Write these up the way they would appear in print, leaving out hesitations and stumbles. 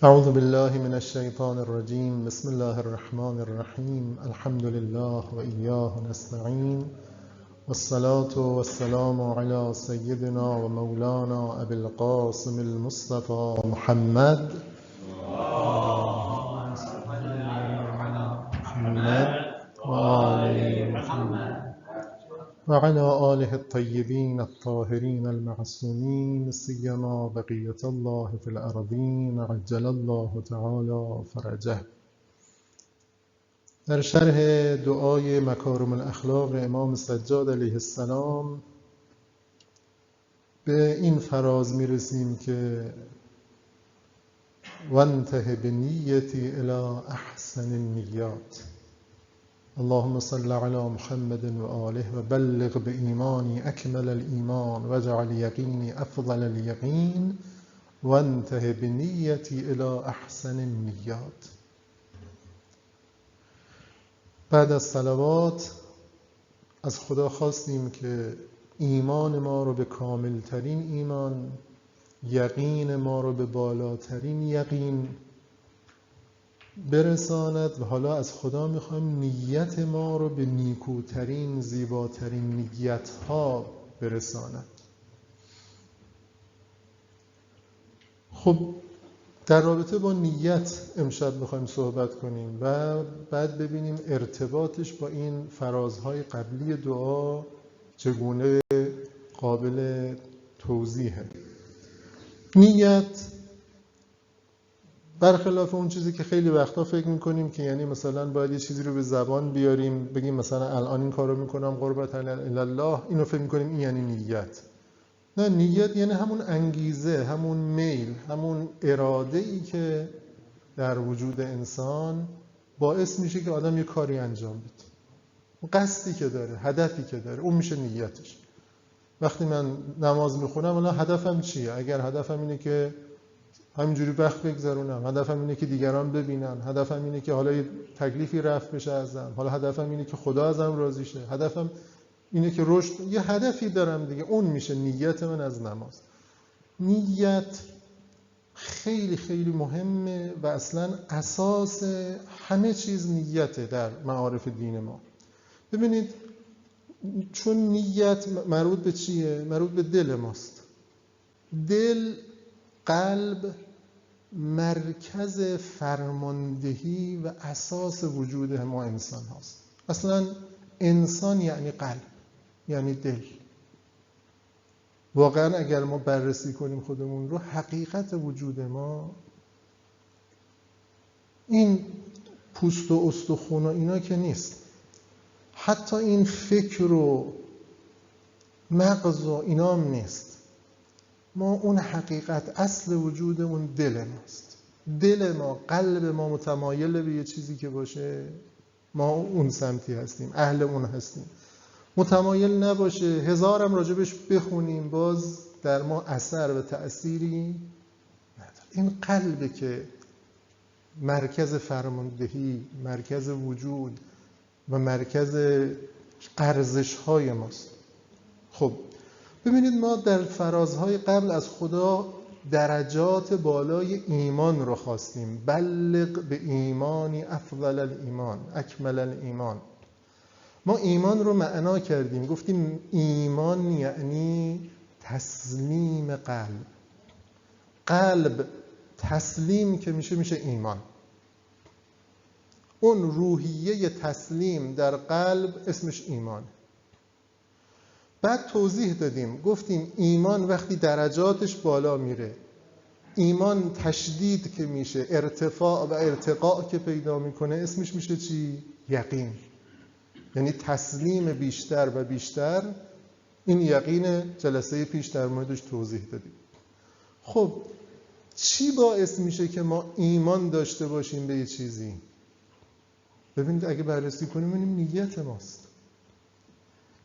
اعوذ بالله من الشیطان الرجیم. بسم الله الرحمن الرحیم. الحمد لله و ایاه نستعین والصلاة والسلام علی سیدنا و مولانا ابی القاسم المصطفى محمد و آل محمد و علی آله الطیبین الطاهرین المعصومین سیما بقیة الله فی الارضین عجل الله تعالی فرجه. در شرح دعای مکارم الاخلاق امام سجاد علیه السلام به این فراز میرسیم که وانته بنیتی الی احسن النیات. اللهم صل علی محمد و آله و بلغ به ایمانی اکمل الایمان و اجعل یقینی افضل الیقین وانته بنیتی الی احسن النیات. بعد از صلوات از خدا خواستیم که ایمان ما رو به کاملترین ایمان، یقین ما رو به بالاترین یقین برساند و حالا از خدا میخوایم نیت ما رو به نیکوترین، زیباترین نیت‌ها برساند. خب در رابطه با نیت امشب میخوایم صحبت کنیم و بعد ببینیم ارتباطش با این فرازهای قبلی دعا چگونه قابل توضیحه. نیت برخلاف اون چیزی که خیلی وقتا فکر میکنیم که یعنی مثلا باید یه چیزی رو به زبان بیاریم بگیم مثلا الان این کارو میکنم قربت الله، اینو فکر میکنیم این یعنی نیت. نه، نیت یعنی همون انگیزه، همون میل، همون اراده ای که در وجود انسان باعث میشه که آدم یه کاری انجام بده. قصدی که داره، هدفی که داره، اون میشه نیتش. وقتی من نماز میخونم الان هدفم چیه؟ اگر هدفم اینه که همینجوری وقت بگذرونم، هدفم اینه که دیگران ببینن، هدفم اینه که حالا یه تکلیفی رفع بشه ازم، حالا هدفم اینه که خدا ازم راضی شه، هدفم اینه که رشد، یه هدفی دارم دیگه، اون میشه نیت من از نماز. نیت خیلی خیلی مهمه و اصلا اساس همه چیز نیته در معارف دین ما. ببینید چون نیت مربوط به چیه؟ مربوط به دل ماست. دل، قلب مرکز فرماندهی و اساس وجود ما انسان هاست. اصلا انسان یعنی قلب، یعنی دل. واقعا اگر ما بررسی کنیم خودمون رو، حقیقت وجود ما این پوست و استخوان و اینا که نیست، حتی این فکر و مغز و اینا هم نیست. ما اون حقیقت اصل وجودمون دل ماست. دل ما، قلب ما متمایل به یه چیزی که باشه ما اون سمتی هستیم، اهل اون هستیم. متمایل نباشه هزارم راجبش بخونیم باز در ما اثر و تأثیری نداره. این قلبه که مرکز فرماندهی، مرکز وجود و مرکز ارزش‌های ماست. خب ببینید ما در فرازهای قبل از خدا درجات بالای ایمان رو خواستیم. بلغ به ایمانی افضل الایمان اکمل الایمان. ما ایمان رو معنا کردیم، گفتیم ایمان یعنی تسلیم قلب. قلب تسلیم که میشه ایمان. اون روحیه تسلیم در قلب اسمش ایمان. بعد توضیح دادیم، گفتیم ایمان وقتی درجاتش بالا میره، ایمان تشدید که میشه، ارتفاع و ارتقاء که پیدا میکنه، اسمش میشه چی؟ یقین. یعنی تسلیم بیشتر و بیشتر. این یقین جلسه پیش در موردش توضیح دادیم. خب چی باعث میشه که ما ایمان داشته باشیم به یه چیزی؟ ببینید اگه بررسی کنیم ببینیم نیت ماست.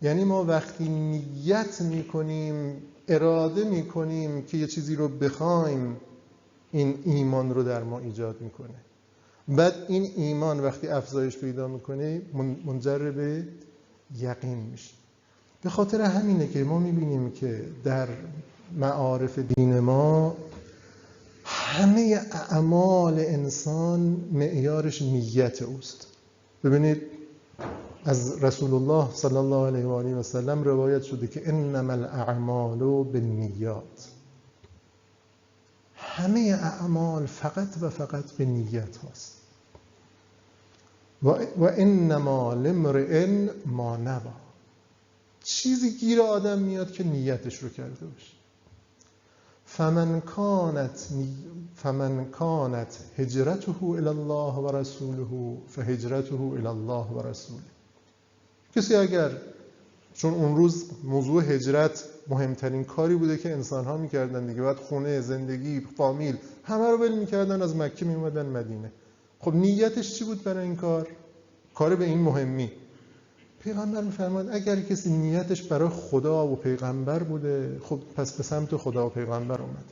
یعنی ما وقتی نیت میکنیم، اراده میکنیم که یه چیزی رو بخوایم، این ایمان رو در ما ایجاد میکنه. بعد این ایمان وقتی افزایش پیدا میکنه منجر به یقین میشه. به خاطر همینه که ما میبینیم که در معارف دین ما همه اعمال انسان معیارش نیت اوست. ببینید از رسول الله صلی الله علیه و آله و سلم روایت شده که انما الاعمال بالنیات. همه اعمال فقط و فقط به نیت هاست. و انما لامرئ ما نوی. چیزی گیر آدم میاد که نیتش رو کرده باشه. فمن کانت هجرته الی الله و رسوله فهجرته الی الله و رسوله. کسی اگر، چون اون روز موضوع هجرت مهمترین کاری بوده که انسان‌ها می‌کردن دیگه، بعد خونه، زندگی، فامیل همه رو ول می‌کردن، از مکه می‌اومدن مدینه. خب نیتش چی بود برای این کار به این مهمی؟ پیغمبر می‌فرماد اگر کسی نیتش برای خدا و پیغمبر بوده، خب پس به سمت خدا و پیغمبر اومد.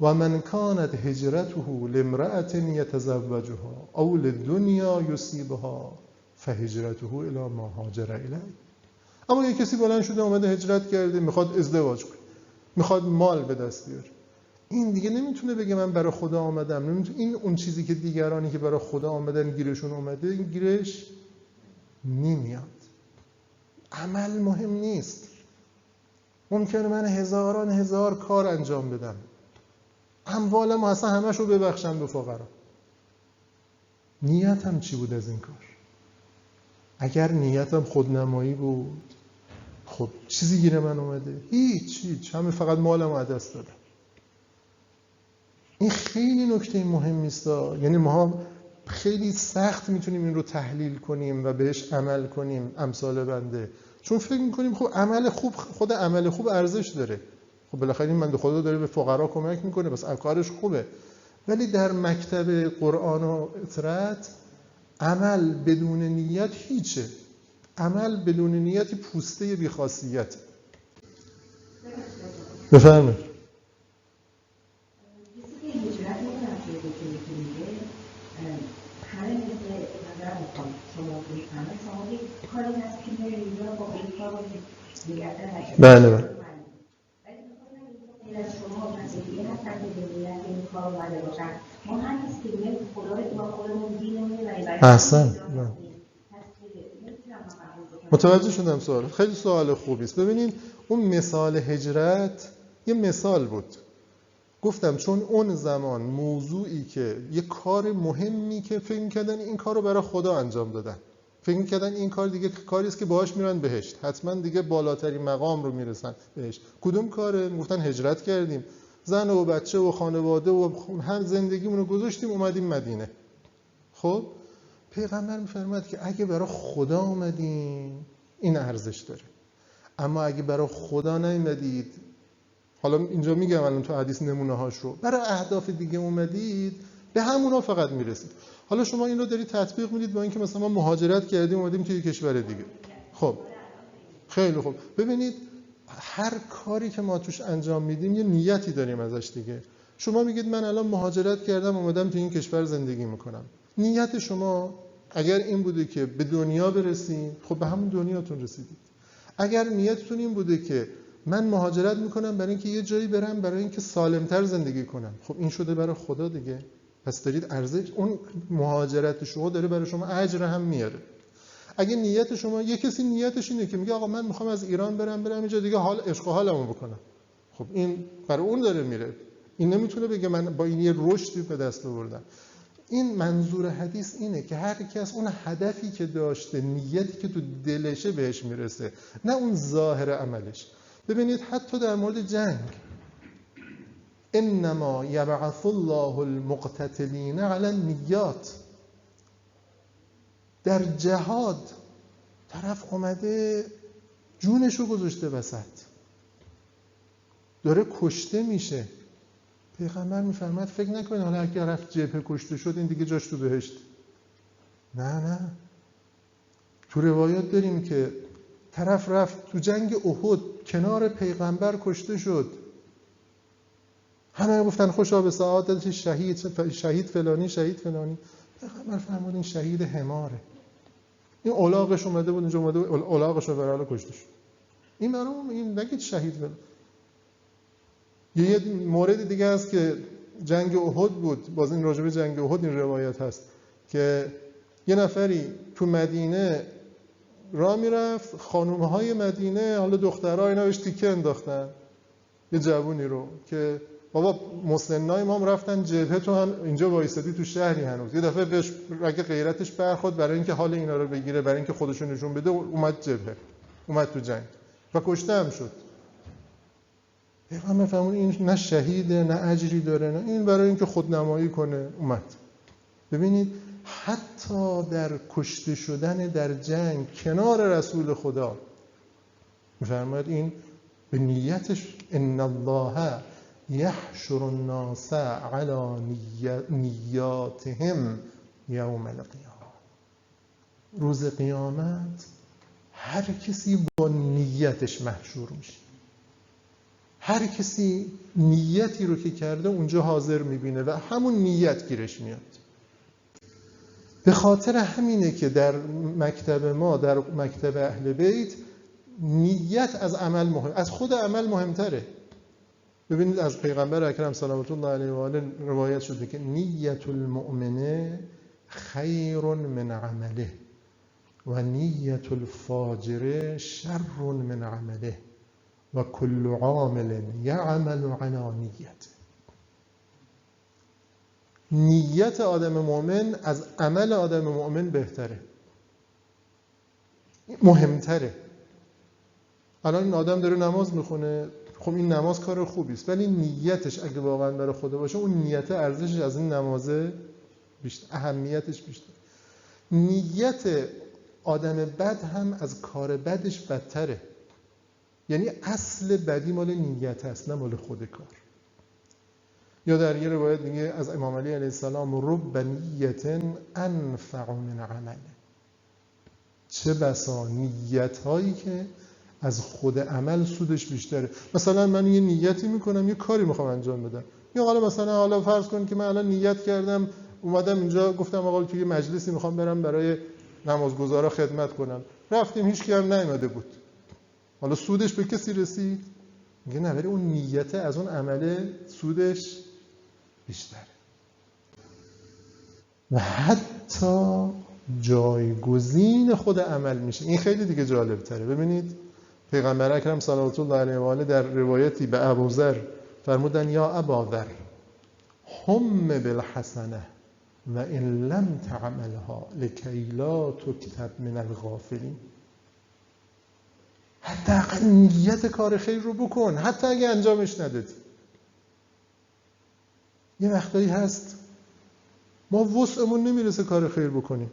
و من کانت هجرته لامرأة یتزوجها او للدنیا یصیبها فهجرته الی ما هاجر الیه. اما یک کسی بلند شده اومده هجرت کرده، میخواد ازدواج کنه، میخواد مال به دست بیاره، این دیگه نمیتونه بگه من برای خدا آمدم. این اون چیزی که دیگرانی که برای خدا آمدن گیرشون اومده، این گیرش نمیاد. عمل مهم نیست. ممکنه من هزار کار انجام بدم، اموالم اصلا همش رو ببخشم به فقرا. نیتم چی بود از این کار؟ اگر نیتم خودنمایی بود، خب چیزی گیر من اومده؟ هیچ، همه فقط مالم رو دست دادم. این خیلی نکته مهمی است. یعنی ما خیلی سخت میتونیم این رو تحلیل کنیم و بهش عمل کنیم، امثال بنده، چون فکر میکنیم خب عمل خوب، خود عمل خوب ارزش داره. خب بالاخره این بنده خدا داره به فقرا کمک میکنه، بس کارش خوبه. ولی در مکتب قرآن و اطرت عمل بدون نیت هیچه. عمل بدون نیتی پوسته بی‌خاصیت. بفرمایید. بله. احسن. متوجه شدم سوال. خیلی سوال خوبی است. ببینید اون مثال هجرت یه مثال بود. گفتم چون اون زمان موضوعی که یه کار مهمی که فکر می‌کردن این کارو برای خدا انجام دادن، فکر می‌کردن این کار دیگه کاری است که باهاش میرن بهشت، حتما دیگه بالاترین مقام رو میرسن بهشت. کدوم کاره؟ میگفتن هجرت کردیم، زن و بچه و خانواده و هم زندگیمون رو گذاشتیم اومدیم مدینه. خب پیغمبر می‌فرماد که اگه برای خدا اومدین این ارزش داره، اما اگه برای خدا نیومدید، حالا اینجا میگم الان تو حدیث نمونه هاش رو، برای اهداف دیگه اومدید، به همونا فقط میرسید. حالا شما این رو دارید تطبیق میدید با اینکه مثلا ما مهاجرت کردیم اومدیم توی کشور دیگه. خب خیلی خوب. ببینید هر کاری که ما توش انجام میدیم یه نیتی داریم ازش دیگه. شما میگید من الان مهاجرت کردم اومدم توی این کشور زندگی میکنم. نیت شما اگر این بوده که به دنیا برسید، خب به همون دنیاتون رسیدید. اگر نیتتون این بوده که من مهاجرت میکنم برای اینکه یه جایی برم برای اینکه سالمتر زندگی کنم، خب این شده برای خدا دیگه. پس دارید ارزش اون مهاجرت شما داره برای شما اجر هم میاره. اگه نیت شما، یه کسی نیتش اینه که میگه آقا من میخوام از ایران برم اینجا دیگه حال عشق و حالمو بکنم، خب این برای اون داره میره. این نمیتونه بگه من با این یه رشدی به دست آوردم. این منظور حدیث اینه که هر کس اون هدفی که داشته، نیتی که تو دلشه بهش میرسه، نه اون ظاهر عملش. ببینید حتی در مورد جنگ، انما یبعث الله المقتتلین علی النیات. در جهاد طرف اومده جونشو گذاشته وسط، داره کشته میشه. پیغمبر میفرماد فکر نکنید حالا اگه رفت جبهه کشته شد این دیگه جاش تو بهشت. نه، تو روایات داریم که طرف رفت تو جنگ احد کنار پیغمبر کشته شد، همه گفتن خوشا به سعادت شهید فلانی. پیغمبر فرمود این شهید حماره، این الاغش اومده بود اینجا، اومده الاغش رو برای کشته شد. این برام این نگید شهید فلان. یه مورد دیگه است که جنگ احد بود، باز این راجع به جنگ احد این روایت هست که یه نفری تو مدینه راه میرفت، خانومهای مدینه حالا دخترها اینا بهش تیکه انداختن، یه جوونی رو که بابا مسنای ما هم رفتن جبهه، تو هم اینجا وایسادی تو شهری هنوز. یه دفعه بهش اگه غیرتش برخورد برای اینکه حال اینا رو بگیره، برای اینکه خودشون نشون بده، اومد جبهه، اومد تو جنگ و کشته هم شد. پیغمبر فرمود این نه شهیده نه اجری داره، نه، این برای اینکه خودنمایی کنه اومد. ببینید حتی در کشته شدن در جنگ کنار رسول خدا می‌فرماید این به نیتش ان الله یحشر الناس علی نیاتهم یوم القیامه. روز قیامت هر کسی با نیتش محشور میشه. هر کسی نیتی رو که کرده اونجا حاضر میبینه و همون نیت گیرش میاد. به خاطر همینه که در مکتب ما، در مکتب اهل بیت، نیت از عمل مهم، از خود عمل مهمتره. ببینید از پیغمبر اکرم صلوات الله علیه و آله روایت شده که نیت المؤمن خیر من عمله و نیت الفاجر شر من عمله و کل عامل یعمل علی نیته. نیت آدم مؤمن از عمل آدم مؤمن بهتره، مهمتره. الان این آدم داره نماز میخونه، خب این نماز کار خوبی است، ولی نیتش اگه واقعا برای خدا باشه، اون نیت ارزشش از این نمازه بیشتر، اهمیتش بیشتر. نیت آدم بد هم از کار بدش بدتره. یعنی اصل بدی مال نیت هست، نه مال خود کار. یا در یه روایت دیگه از امام علی علیه السلام رب نیت انفع من عمل. چه بسا نیت هایی که از خود عمل سودش بیشتره. مثلا من یه نیتی میکنم، یه کاری میخوام انجام بدم، یا حالا فرض کن که من الان نیت کردم اومدم اینجا گفتم آقا توی مجلسی میخوام برم برای نمازگزارا خدمت کنم، رفتیم هیچ کی هم نیومده بود، حالا سودش به کسی رسید؟ میگه نه، ولی اون نیت از اون عمل سودش بیشتره. و حتی جایگزین خود عمل میشه. این خیلی دیگه جالب تره. ببینید پیغمبر اکرم صلوات الله علیه و آله در روایتی به ابوذر فرمودن یا اباذر هم بالحسنه و ان لم تعملها لکی لا تکتب من الغافلین. حداقل نیت کار خیر رو بکن، حتی اگه انجامش ندادی. یه وقتایی هست ما وسعمون نمیرسه کار خیر بکنیم،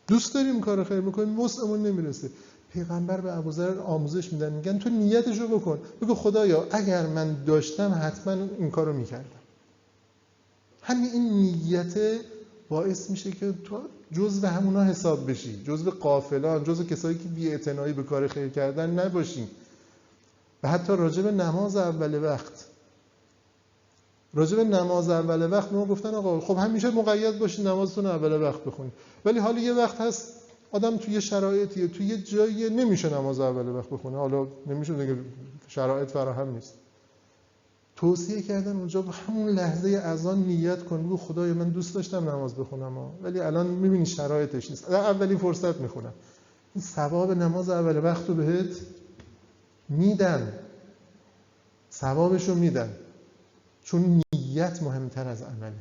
دوست داریم کار خیر بکنیم، وسعمون نمیرسه. پیغمبر به ابوذر آموزش میدن، میگن تو نیتشو بکن، بگو خدایا اگر من داشتم حتما این کارو میکردم. همین این نیت باعث میشه که تو جزو همونا حساب بشی، جزو غافلان، جزو کسایی که بی‌اعتنایی به کار خیر کردن نباشی. و حتی راجع به نماز اول وقت، ما گفتن آقا خب همیشه مقید باشین نمازتون اول وقت بخونید، ولی حالا یه وقت هست آدم توی شرایطیه، توی یه جایی نمیشه نماز اول وقت بخونه، حالا نمیشه دیگه، شرایط فراهم نیست. توصیه کردن اونجا به همون لحظه اذان نیت کن، بگو خدایا من دوست داشتم نماز بخونم ولی الان میبینی شرایطش نیست، اولین فرصت میخونم. این ثواب نماز اول وقت رو بهت میدن، ثوابشو میدن، چون نیت مهمتر از عمله.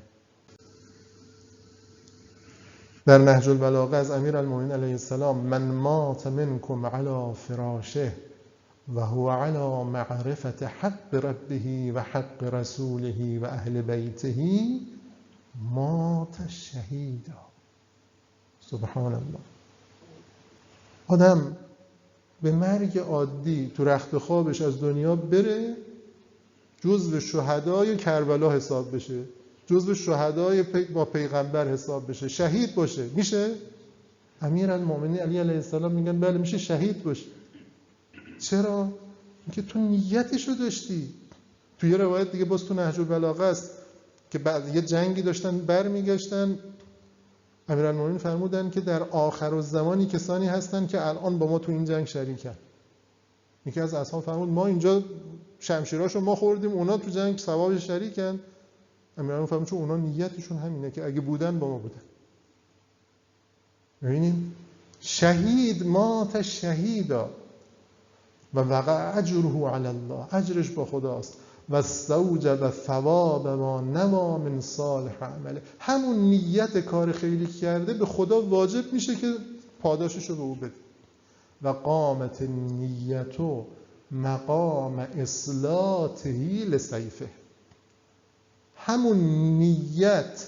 در نهج البلاغه از امیرالمومنین علیه السلام من مات منکم علی فراشه و هو علی معرفت حق ربه و حق رسوله و اهل بیته مات شهیدا. سبحان الله. آدم به مرگ عادی تو رخت خوابش از دنیا بره، جزو شهدای کربلا حساب بشه، جزو شهدای با پیغمبر حساب بشه، شهید باشه. میشه؟ امیرالمومنین علی علیه السلام میگن بله میشه شهید باشه. چرا؟ اینکه تو نیتشو داشتی. تو یه روایت دیگه باز تو نهج البلاغه است که بعد یه جنگی داشتن برمیگشتن، امیرالمومنین فرمودن که در آخرالزمانی کسانی هستن که الان با ما تو این جنگ شریکن. یکی از اصحاب فرمود ما اینجا شمشیراشو ما خوردیم، اونا تو جنگ ثوابش شریکن. امیران میفهمن چون اونا نیتشون همینه که اگه بودن با ما بودن. ببینیم شهید مات شهیدا و وقع اجره علی الله، اجرش با خداست. و استوجب ثواب ما نما من صالح عمله، همون نیت کار خیری کرده به خدا واجب میشه که پاداشش رو به او بده. و قامت النیت مقام اصلاته لسیفه، همون نیت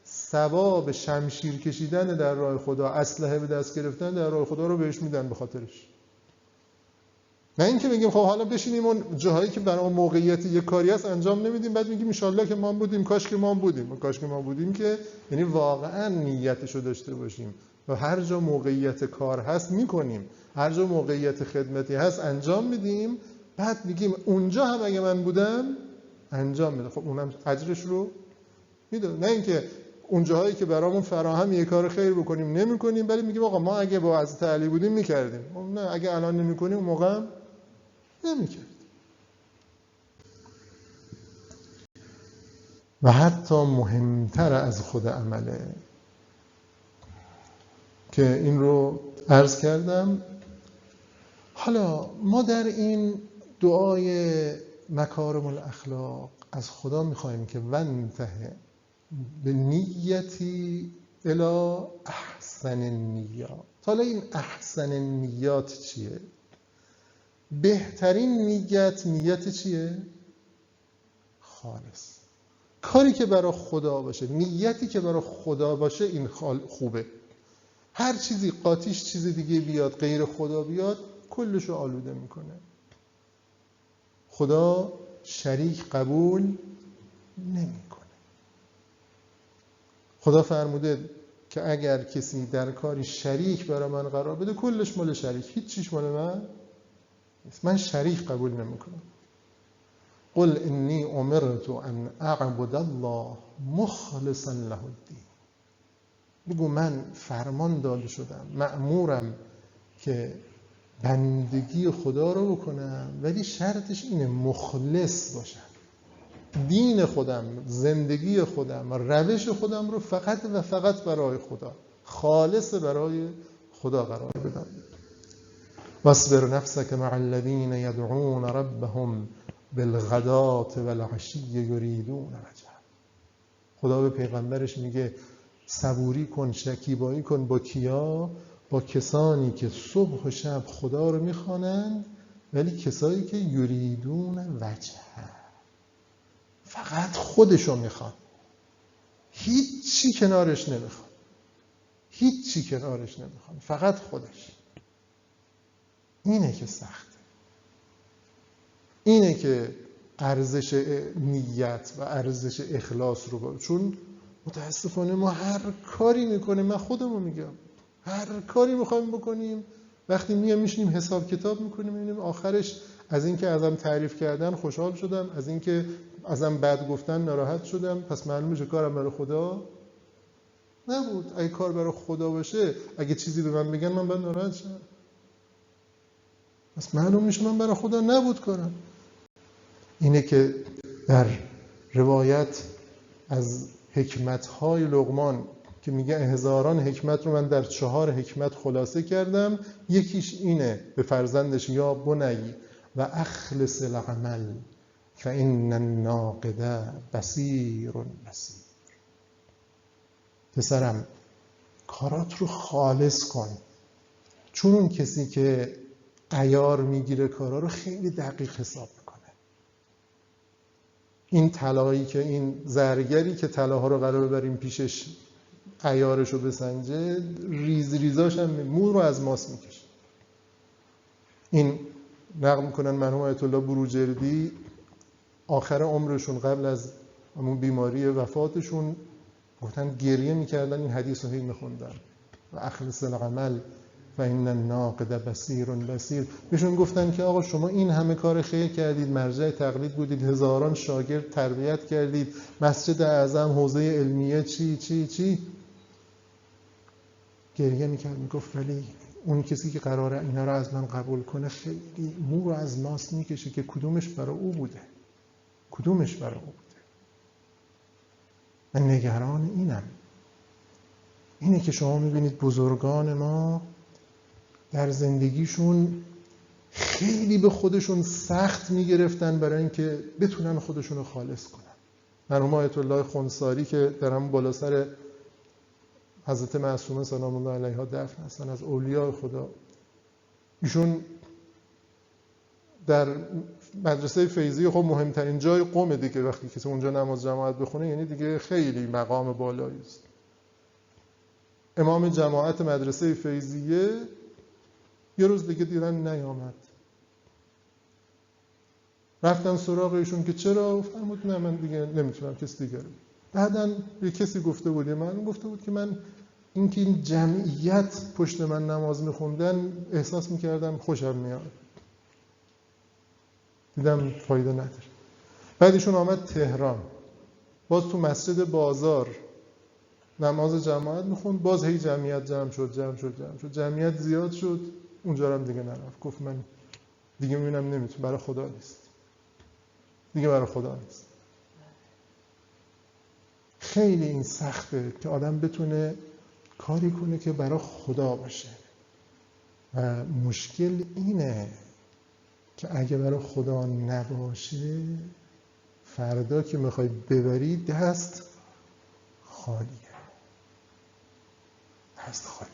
ثواب شمشیر کشیدن در راه خدا، اسلحه به دست گرفتن در راه خدا رو بهش میدن به خاطرش. نه اینکه بگیم خب حالا بشینیم اون جاهایی که برای موقعیت یک کاری است انجام نمیدیم بعد میگیم ان شاءالله که ما بودیم، کاش که ما بودیم. کاش که ما بودیم که یعنی واقعا نیتشو داشته باشیم و هر جا موقعیت کار هست میکنیم، هر جا موقعیت خدمتی هست انجام میدیم، بعد میگیم اونجا هم اگه من بودم انجام میدم. خب اونم اجرش رو میده. نه اینکه اون جاهایی که برامون فراهم یه کار خیر بکنیم نمیکنیم، ولی میگیم آقا ما اگه با حضرت علی بودیم میکردیم. نه اگه الان نمیکنیم اون موقع نمیکرد. و حتی مهمتر از خود عمله که این رو عرض کردم. حالا ما در این دعای مکارم الاخلاق از خدا میخوایم که وانتهی به نیتی الی احسن النیات. حالا این احسن النیات چیه؟ بهترین نیت چیه؟ خالص. کاری که برای خدا باشه، نیتی که برای خدا باشه، این خوبه. هر چیزی قاطیش چیز دیگه بیاد، غیر خدا بیاد، کلشو آلوده میکنه. خدا شریک قبول نمیکنه. خدا فرموده که اگر کسی در کاری شریک برای من قرار بده کلش مال شریک، هیچ چیش مال من شریک قبول نمیکنم. قل انی امرت ان اعبد الله مخلصا له الدین. بگو من فرمان داده شدم، مأمورم که بندگی خدا رو بکنم، ولی شرطش اینه مخلص باشم، دین خودم، زندگی خودم، روش خودم رو فقط و فقط برای خدا، خالص برای خدا قرار بدم. واصبر نفسك مع الذين يدعون ربهم بالغداة والعشی یریدون وجهه. خدا به پیغمبرش میگه صبوری کن، شکیبایی کن. با کیا؟ با کسانی که صبح و شب خدا رو میخوانند، ولی کسایی که یریدون وجهه، فقط خودشو میخوان، هیچی کنارش نمیخوان، هیچی کنارش نمیخوان، فقط خودش. اینه که سخته، اینه که ارزش نیت و ارزش اخلاص رو با. چون متاسفانه ما هر کاری میکنیم، من خودمو میگم، هر کاری میخوایم بکنیم وقتی میشینیم حساب کتاب میکنیم میبینیم آخرش از اینکه ازم تعریف کردن خوشحال شدم، از اینکه ازم بد گفتن ناراحت شدم، پس معلومه که کارم برای خدا نبود. اگه کار برای خدا باشه، اگه چیزی به من بگن من باید ناراحت شم، پس معلوم میشه من برای خدا نبود کارم. اینه که در روایت از حکمت‌های لقمان که میگه هزاران حکمت رو من در 4 حکمت خلاصه کردم، یکیش اینه به فرزندش یا بنی و اخلص العمل فإن الناقد بصیر بصیر. پسرم کارات رو خالص کن، چون اون کسی که عیار میگیره کارا رو خیلی دقیق حساب میکنه. این طلایی که این زرگری که طلاها رو قرار ببریم پیشش عیارش رو بسنجه، ریز ریزاش هم مو رو از ماس میکشه. این نقل میکنن مرحوم آیت الله بروجردی آخر عمرشون قبل از همون بیماری وفاتشون گفتن گریه میکردن، این حدیث رو هی میخوندن و اخلص العمل و این الناقد بصیر بصیر. بهشون گفتن که آقا شما این همه کار خیر کردید، مرجع تقلید بودید، هزاران شاگرد تربیت کردید، مسجد اعظم، حوزه علمیه، چی گریه میکرد، میگفت ولی اون کسی که قراره اینا رو از من قبول کنه خیلی مو رو از ماست میکشه که کدومش برای او بوده، کدومش برای او بوده. من نگران اینه که شما میبینید بزرگان ما در زندگیشون خیلی به خودشون سخت میگرفتن برای اینکه بتونن خودشون رو خالص کنن. مرحوم آیت الله خنثاری که در همون بالا سر حضرت معصومه سلام الله علیها دفن هستن، از اولیاء خدا، ایشون در مدرسه فیضی خب مهمترین جای قومه دیگه، وقتی کسی اونجا نماز جماعت بخونه یعنی دیگه خیلی مقام بالایی است. امام جماعت مدرسه فیضیه یه روز دیگه دیدن نیامد، رفتن سراغ ایشون که چرا؟ فرمود نه من دیگه نمیتونم، کسی دیگه رو. بعدن یه کسی گفته بود، من گفته بود که من اینکه این جمعیت پشت من نماز میخوندن احساس میکردم خوشم میاد، دیدم فایده نداره. بعدشون آمد تهران، باز تو مسجد بازار نماز جماعت میخوند، باز هی جمعیت جمع شد، جمعیت زیاد شد، اونجا هم دیگه نرفت. گفت من دیگه میبینم نمیتونم، برای خدا نیست دیگه، برای خدا نیست. خیلی این سخته که آدم بتونه کاری کنه که برای خدا باشه و مشکل اینه که اگه برای خدا نباشه فردا که میخوای ببری دست خالیه، دست خالی،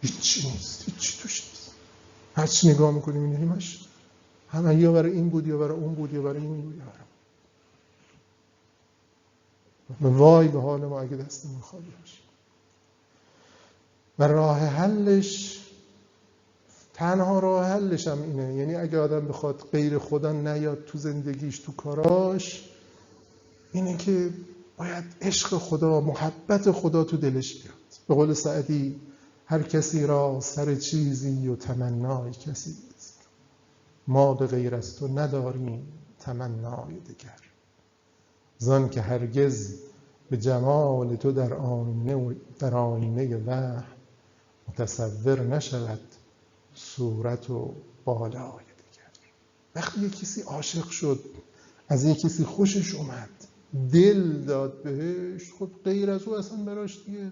هیچی نیست، هیچی توش نیست. هرچی نگاه میکنیم میبینیمش همه یا برای این بود یا برای اون بود یا برای این بود یا برای اون. وای به حال ما اگه دستمون خالی باشه. و راه حلش، تنها راه حلش هم اینه، یعنی اگه آدم بخواد غیر خدا نیاد تو زندگیش تو کاراش، اینه که باید عشق خدا، محبت خدا تو دلش بیاد. به قول سعدی هر کسی را سر چیزی و تمنای کسی است، ما به غیر از تو نداریم تمنای دگر. زان که هرگز به جمال تو در آینه وهم متصور نشود صورت و بالای دیگر. وقتی یک کسی عاشق شد، از یک کسی خوشش اومد، دل داد بهش، خب غیر از او اصلا براش دیگه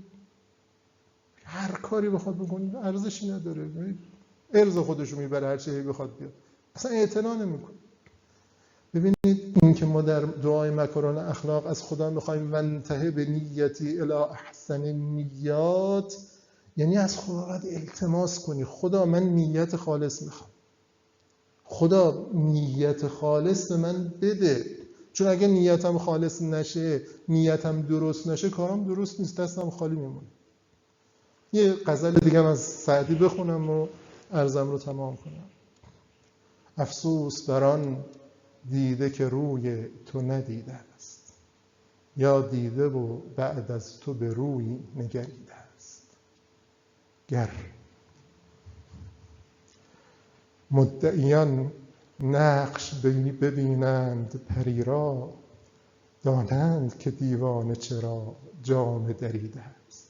هر کاری بخواد بکنه ارزشی نداره، ارز خودشو میبره، هر چیزی بخواد بیاد اصلا اعتنا نمیکنه. ببینید این که ما در دعای مکارم اخلاق از خدا میخوایم منتهی به نیتی الی احسن نیات، یعنی از خدا باید التماس کنی خدا من نیت خالص میخوام، خدا نیت خالص به من بده، چون اگه نیتم خالص نشه، نیتم درست نشه، کارم درست نیست، دستم خالی میمونه. یه غزل دیگه از سعدی بخونم و عرضم رو تمام کنم. افسوس بر آن دیده که روی تو ندیده است، یا دیده و بعد از تو به روی نگریده است. گر مدعیان نقش ببینند پری را، دانند که دیوانه چرا جامه دریده است.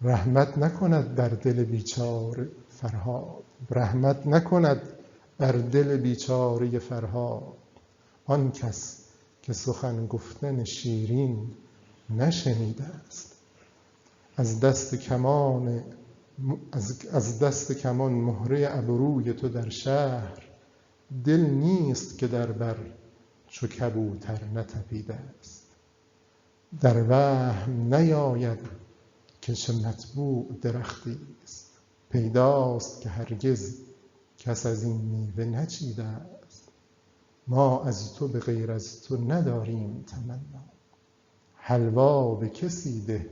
رحمت نکند بر دل بیچاره فرهاد، رحمت نکند بر دل بیچاره فرهاد. آن کس که سخن گفتن شیرین نشنیده است. از دست کمان مهره ابروی تو در شهر، دل نیست که در بر چو کبوتر نتپیده است. در وهم نیاید که چه مطبوع درختی است، پیداست که هرگز کس از این میوه نچیده است. ما از تو به غیر از تو نداریم تمنا، حلوا به کسی ده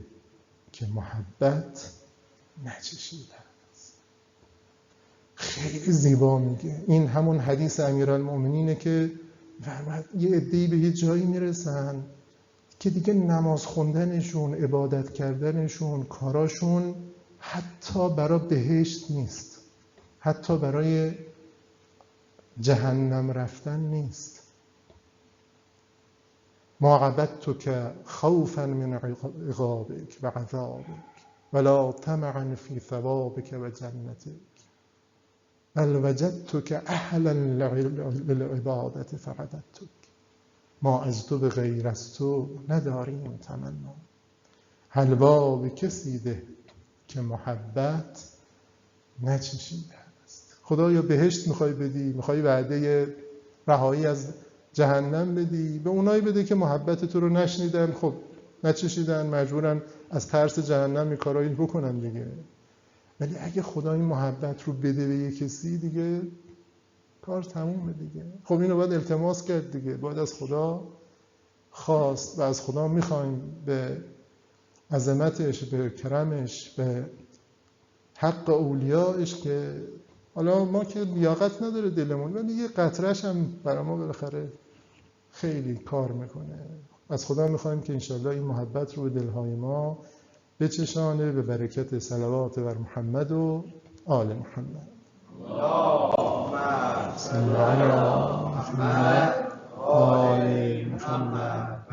که محبت نچشیده است. خیلی زیبا میگه. این همون حدیث امیرالمؤمنینه که یه عده‌ای به یه جایی میرسن که دیگه نماز خوندنشون، عبادت کردنشون، کاراشون حتی برای بهشت نیست، حتی برای جهنم رفتن نیست. ما عبدتک خوفا من عقابک و عذابک ولا طمعا فی ثوابک و جنتک بل وجدتک اهلا للعبادة فعبدتک. ما از تو به غیر از تو نداریم تمنا. حلوا به کسی ده که محبت نچشیده است. خدایا بهشت میخوای بدی، میخوای وعده رهایی از جهنم بدی، به اونایی بده که محبت تو رو نشنیدن، خب نچشیدن، مجبورن از ترس جهنم این کارایی بکنن دیگه. ولی اگه خدا این محبت رو بده به یک کسی دیگه کار تمومه دیگه. خب اینو باید التماس کرد دیگه، باید از خدا خواست و از خدا میخوایم به عظمتش، به کرمش، به حق اولیایش که حالا ما که لیاقت نداره دلمون، ولی یه قطره‌اش هم برای ما بالاخره خیلی کار میکنه. از خدا میخوایم که انشالله این محبت رو به دلهای ما بچشانه به برکت صلوات بر محمد و آل محمد. اللهم صل علی محمد و آل محمد.